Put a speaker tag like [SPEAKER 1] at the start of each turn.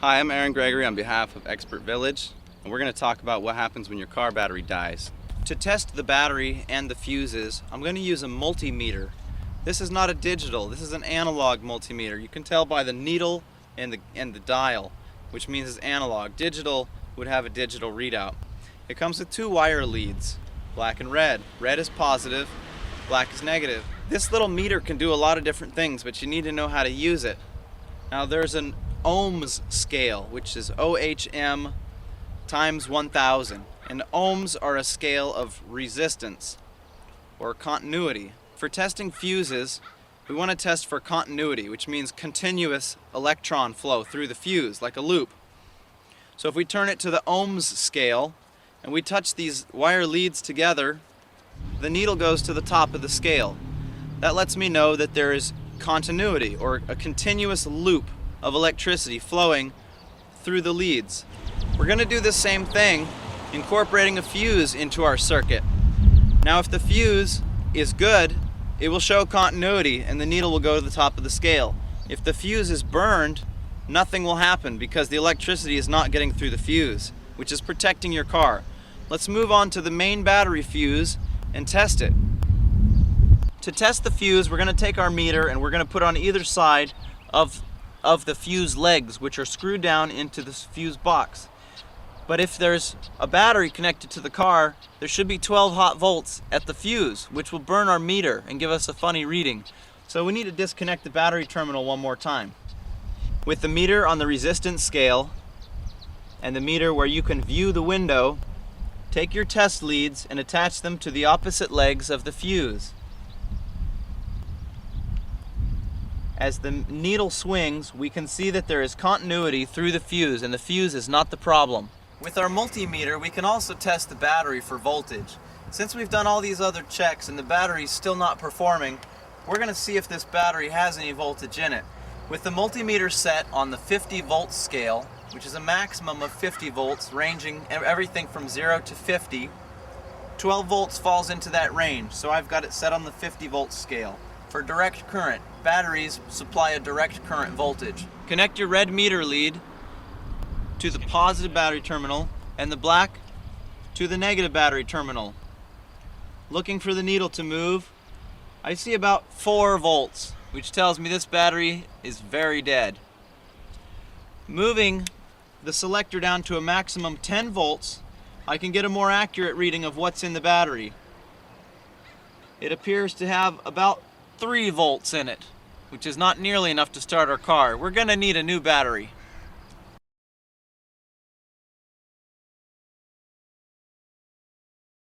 [SPEAKER 1] Hi, I'm Aaron Gregory on behalf of Expert Village, and we're going to talk about what happens when your car battery dies. To test the battery and the fuses, I'm going to use a multimeter. This is not a digital, this is an analog multimeter. You can tell by the needle and the dial, which means it's analog. Digital would have a digital readout. It comes with two wire leads, black and red. Red is positive, black is negative. This little meter can do a lot of different things, but you need to know how to use it. Now there's an ohms scale, which is OHM times 1000. And ohms are a scale of resistance or continuity. For testing fuses, we want to test for continuity, which means continuous electron flow through the fuse, like a loop. So if we turn it to the ohms scale and we touch these wire leads together, the needle goes to the top of the scale. That lets me know that there is continuity, or a continuous loop of electricity flowing through the leads. We're going to do the same thing, incorporating a fuse into our circuit. Now if the fuse is good, it will show continuity and the needle will go to the top of the scale. If the fuse is burned, nothing will happen because the electricity is not getting through the fuse, which is protecting your car. Let's move on to the main battery fuse and test it. To test the fuse, we're going to take our meter and we're going to put on either side of the fuse legs, which are screwed down into the fuse box. But if there's a battery connected to the car, there should be 12 hot volts at the fuse, which will burn our meter and give us a funny reading. So we need to disconnect the battery terminal one more time. With the meter on the resistance scale and the meter where you can view the window, take your test leads and attach them to the opposite legs of the fuse. As the needle swings, we can see that there is continuity through the fuse, and the fuse is not the problem. With our multimeter, we can also test the battery for voltage. Since we've done all these other checks and the battery is still not performing, we're going to see if this battery has any voltage in it. With the multimeter set on the 50 volt scale, which is a maximum of 50 volts, ranging everything from 0 to 50, 12 volts falls into that range, so I've got it set on the 50 volt scale. For direct current, batteries supply a direct current voltage. Connect your red meter lead to the positive battery terminal and the black to the negative battery terminal. Looking for the needle to move, I see about 4 volts, which tells me this battery is very dead. Moving the selector down to a maximum 10 volts, I can get a more accurate reading of what's in the battery. It appears to have about 3 volts in it, which is not nearly enough to start our car. We're going to need a new battery.